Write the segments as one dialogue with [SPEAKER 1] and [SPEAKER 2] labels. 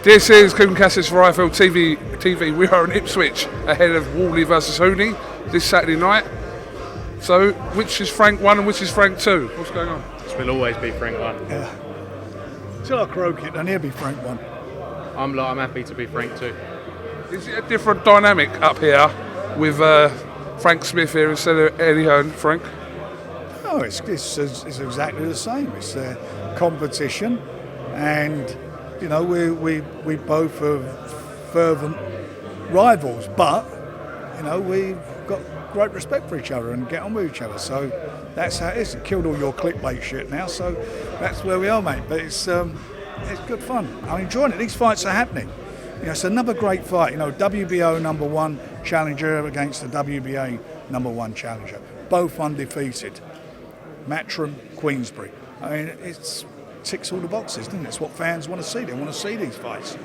[SPEAKER 1] This is Coogan Cassis for IFLTV. We are in Ipswich ahead of Wardley versus Huni this Saturday night. So, which is Frank 1 and which is Frank 2? What's going on?
[SPEAKER 2] This will always be Frank 1.
[SPEAKER 3] Yeah. Till I croak it, then he'll be Frank 1.
[SPEAKER 2] I'm happy to be Frank 2.
[SPEAKER 1] Is it a different dynamic up here with Frank Smith here instead of Eddie Hearn, Frank?
[SPEAKER 3] No, it's exactly the same. It's a competition, and you know we both are fervent rivals, but you know we've got great respect for each other and get on with each other. So that's how it is. It killed all your clickbait shit now, so that's where we are, mate. But it's good fun. I'm enjoying it. These fights are happening. You know, it's another great fight. You know, WBO #1 challenger against the WBA #1 challenger, both undefeated. Matchroom, Queensbury. I mean, it ticks all the boxes, doesn't it? It's what fans want to see. They want to see these fights.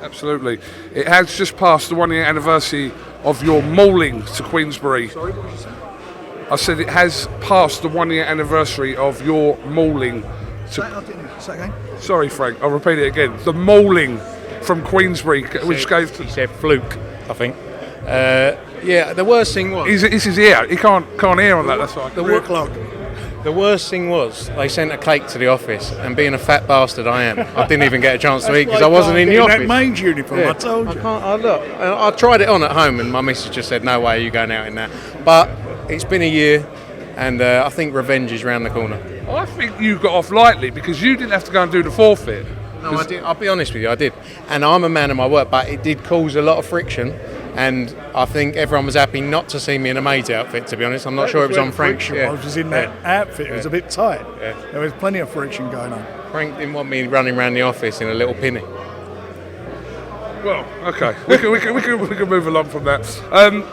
[SPEAKER 1] Absolutely. It has just passed the 1-year anniversary of your mauling to Queensbury.
[SPEAKER 3] Sorry, what did you say?
[SPEAKER 1] I said it has passed the 1-year anniversary of your mauling to...
[SPEAKER 3] Say again?
[SPEAKER 1] Sorry, Frank, I'll repeat it again. The mauling from Queensbury, which gave...
[SPEAKER 2] He said fluke, I think. Yeah, the worst thing was...
[SPEAKER 1] This is here. He can't hear on that, that's why.
[SPEAKER 2] The worst thing was they sent a cake to the office, and being a fat bastard I am, I didn't even get a chance to eat because I wasn't in the office.
[SPEAKER 3] That mange uniform, yeah, I told you.
[SPEAKER 2] I tried it on at home, and my missus just said, "No way, are you going out in that?" But it's been a year, and I think revenge is round the corner.
[SPEAKER 1] I think you got off lightly because you didn't have to go and do the forfeit.
[SPEAKER 2] No, I did. I'll be honest with you, I did, and I'm a man of my word, but it did cause a lot of friction. And I think everyone was happy not to see me in a maid's outfit, to be honest. I'm not sure it was on Frank's.
[SPEAKER 3] I was in that outfit. It was a bit tight. Yeah. There was plenty of friction going on.
[SPEAKER 2] Frank didn't want me running around the office in a little pinny.
[SPEAKER 1] Well, okay. we can move along from that.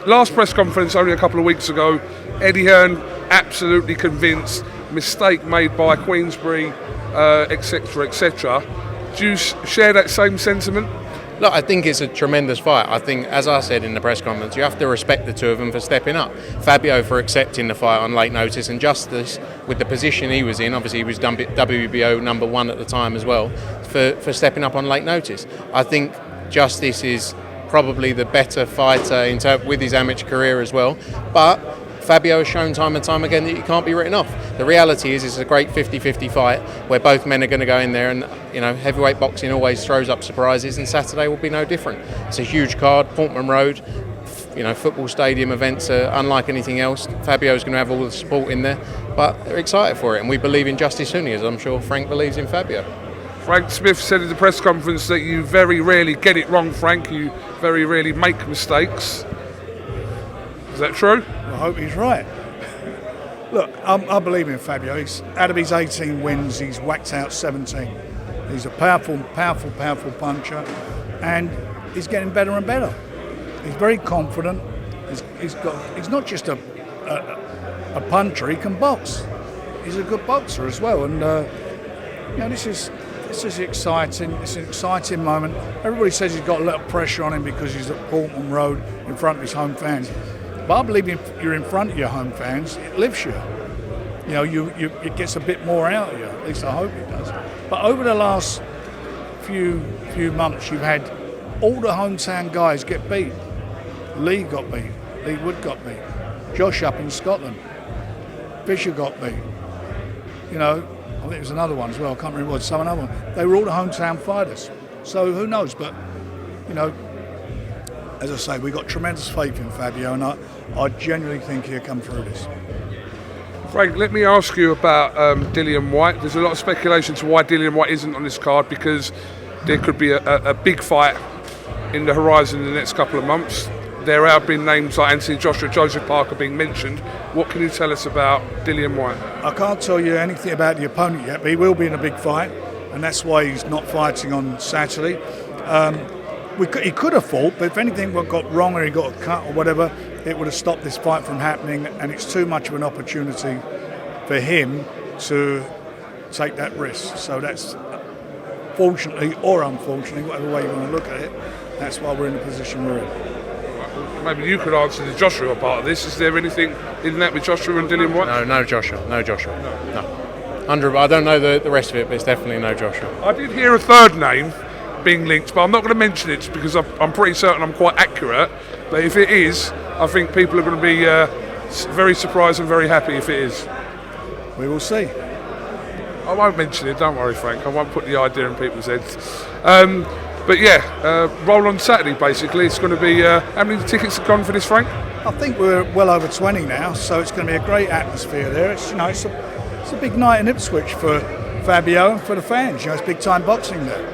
[SPEAKER 1] Last press conference only a couple of weeks ago, Eddie Hearn absolutely convinced, mistake made by Queensbury, etc., etc. Do you share that same sentiment?
[SPEAKER 2] Look, I think it's a tremendous fight. I think, as I said in the press conference, you have to respect the two of them for stepping up. Fabio for accepting the fight on late notice, and Justice, with the position he was in, obviously he was WBO #1 at the time as well, for stepping up on late notice. I think Justice is probably the better fighter with his amateur career as well, but Fabio has shown time and time again that he can't be written off. The reality is it's a great 50-50 fight where both men are going to go in there, and you know, heavyweight boxing always throws up surprises, and Saturday will be no different. It's a huge card, Portman Road, you know, football stadium events are unlike anything else. Fabio's going to have all the support in there, but they're excited for it, and we believe in Justice Huni, as I'm sure Frank believes in Fabio.
[SPEAKER 1] Frank Smith said at the press conference that you very rarely get it wrong, Frank. You very rarely make mistakes. Is that true?
[SPEAKER 3] I hope he's right. Look, I believe in Fabio. Out of his 18 wins, he's whacked out 17. He's a powerful puncher, and he's getting better and better. He's very confident. He's not just a puncher. He can box. He's a good boxer as well. And you know, this is exciting. It's an exciting moment. Everybody says he's got a lot of pressure on him because he's at Portman Road in front of his home fans. But I believe if you're in front of your home fans, it lifts you. You know, it gets a bit more out of you. At least I hope it does. But over the last few months, you've had all the hometown guys get beat. Lee got beat. Lee Wood got beat. Josh up in Scotland. Fisher got beat. You know, I think there was another one as well. I can't remember what, some other one. They were all the hometown fighters. So who knows? But you know, as I say, we've got tremendous faith in Fabio, and I genuinely think he'll come through this.
[SPEAKER 1] Frank, let me ask you about Dillian White. There's a lot of speculation to why Dillian White isn't on this card, because there could be a big fight in the horizon in the next couple of months. There have been names like Anthony Joshua, Joseph Parker being mentioned. What can you tell us about Dillian White?
[SPEAKER 3] I can't tell you anything about the opponent yet, but he will be in a big fight, and that's why he's not fighting on Saturday. He could have fought, but if anything got wrong or he got a cut or whatever, it would have stopped this fight from happening, and it's too much of an opportunity for him to take that risk. So that's, fortunately or unfortunately, whatever way you want to look at it, that's why we're in the position we're in.
[SPEAKER 1] Maybe you could answer the Joshua part of this. Is there anything in that with Joshua and Dillian White?
[SPEAKER 2] No Joshua. No. I don't know the rest of it, but it's definitely no Joshua.
[SPEAKER 1] I did hear a third name being linked, but I'm not going to mention it because I'm pretty certain I'm quite accurate. But if it is, I think people are going to be very surprised and very happy if it is.
[SPEAKER 3] We will see.
[SPEAKER 1] I won't mention it, don't worry, Frank. I won't put the idea in people's heads. But yeah, roll on Saturday, basically. It's going to be... how many tickets have gone for this, Frank?
[SPEAKER 3] I think we're well over 20 now, so it's going to be a great atmosphere there. It's it's a big night in Ipswich for Fabio and for the fans. It's big time boxing there.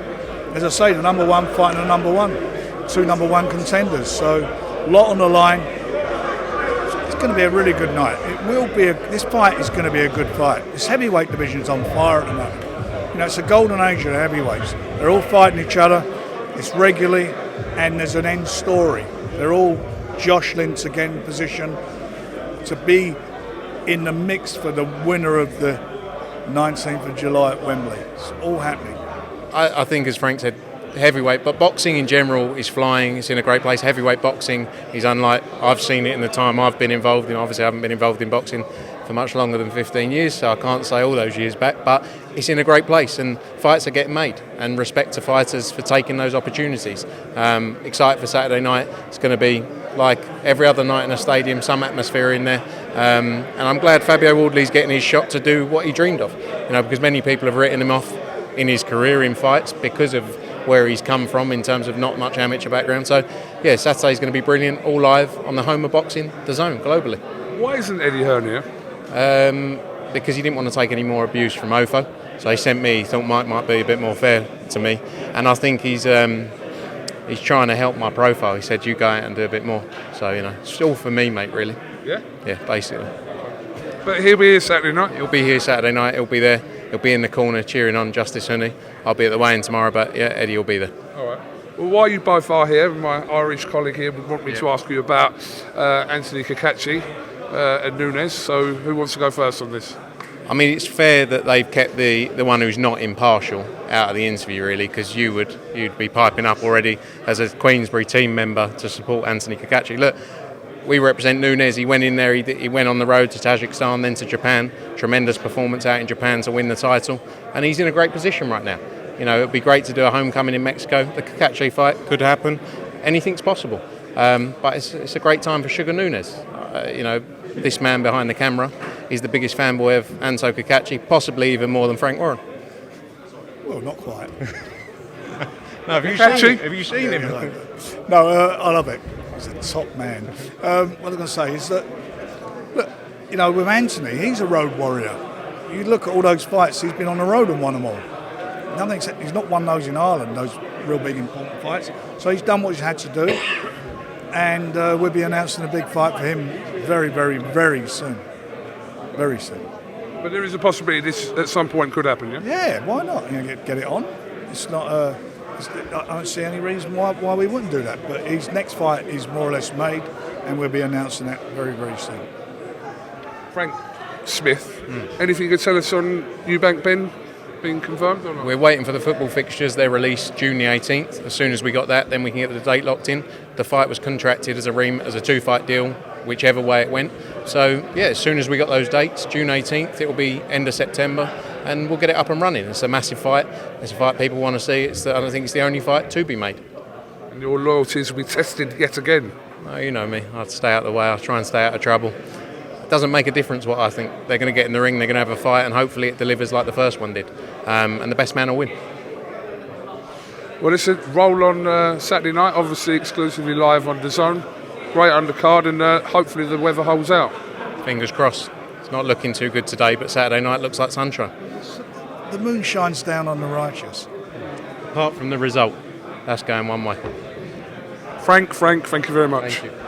[SPEAKER 3] As I say, the number one fighting the number one, 2 number one contenders. So a lot on the line. It's going to be a really good night. It will be. This fight is going to be a good fight. This heavyweight division is on fire at the moment. It's a golden age of the heavyweights. They're all fighting each other. It's regularly, and there's an end story. They're all jostling to get in position to be in the mix for the winner of the 19th of July at Wembley. It's all happening.
[SPEAKER 2] I think, as Frank said, heavyweight, but boxing in general is flying. It's in a great place. Heavyweight boxing is unlike I've seen it in the time I've been involved in. Obviously, I haven't been involved in boxing for much longer than 15 years, so I can't say all those years back, but it's in a great place and fights are getting made, and respect to fighters for taking those opportunities. Excited for Saturday night. It's going to be like every other night in a stadium, some atmosphere in there, and I'm glad Fabio Wardley's getting his shot to do what he dreamed of, because many people have written him off in his career in fights because of where he's come from in terms of not much amateur background. So yeah, Saturday's going to be brilliant, all live on the home of boxing, The Zone, globally.
[SPEAKER 1] Why isn't Eddie Hearn here?
[SPEAKER 2] Because he didn't want to take any more abuse from Ofo, so he sent me. He thought Mike might be a bit more fair to me, and I think he's trying to help my profile. He said, you go out and do a bit more. So it's all for me, mate, really.
[SPEAKER 1] Yeah,
[SPEAKER 2] basically.
[SPEAKER 1] But he'll be here Saturday night.
[SPEAKER 2] He'll be here Saturday night. He'll be there. He'll be in the corner cheering on Whyte. I'll be at the weigh-in tomorrow, but yeah, Eddie will be there.
[SPEAKER 1] All right. Well, while you both are here, my Irish colleague here would want me to ask you about Anthony Cacace and Nunes. So who wants to go first on this?
[SPEAKER 2] I mean, it's fair that they've kept the one who's not impartial out of the interview, really, because you'd be piping up already as a Queensbury team member to support Anthony Cacace. Look, we represent Nunes. He went in there, he went on the road to Tajikistan, then to Japan. Tremendous performance out in Japan to win the title. And he's in a great position right now. It would be great to do a homecoming in Mexico. The Cacace fight could happen. Anything's possible. But it's a great time for Sugar Nunes. This man behind the camera is the biggest fanboy of Anto Cacace, possibly even more than Frank Warren.
[SPEAKER 3] Well, not quite.
[SPEAKER 2] No, have you seen him?
[SPEAKER 3] No, I love it. He's a top man. What I was going to say is that, look, with Anthony, he's a road warrior. You look at all those fights, he's been on the road and won them all. Nothing except he's not won those in Ireland, those real big important fights. So he's done what he's had to do, and we'll be announcing a big fight for him very, very, very soon. Very soon.
[SPEAKER 1] But there is a possibility this at some point could happen, yeah?
[SPEAKER 3] Yeah, why not? Get it on. It's not. I don't see any reason why we wouldn't do that. But his next fight is more or less made, and we'll be announcing that very, very soon.
[SPEAKER 1] Frank Smith, anything you could tell us on Eubank Ben being confirmed or not?
[SPEAKER 2] We're waiting for the football fixtures. They're released June the 18th. As soon as we got that, then we can get the date locked in. The fight was contracted as a 2-fight deal, whichever way it went. So yeah, as soon as we got those dates, June 18th, it will be end of September, and we'll get it up and running. It's a massive fight. It's a fight people want to see. I don't think it's the only fight to be made.
[SPEAKER 1] And your loyalties will be tested yet again.
[SPEAKER 2] Oh, you know me. I'd stay out of the way. I'll try and stay out of trouble. It doesn't make a difference what I think. They're going to get in the ring. They're going to have a fight, and hopefully it delivers like the first one did. And the best man will win.
[SPEAKER 1] Well, it's a roll on Saturday night, obviously exclusively live on The Zone. Great undercard, and hopefully the weather holds out.
[SPEAKER 2] Fingers crossed. It's not looking too good today, but Saturday night looks like sunshine.
[SPEAKER 3] The moon shines down on the righteous.
[SPEAKER 2] Apart from the result, that's going one way.
[SPEAKER 1] Frank, thank you very much.
[SPEAKER 2] Thank you.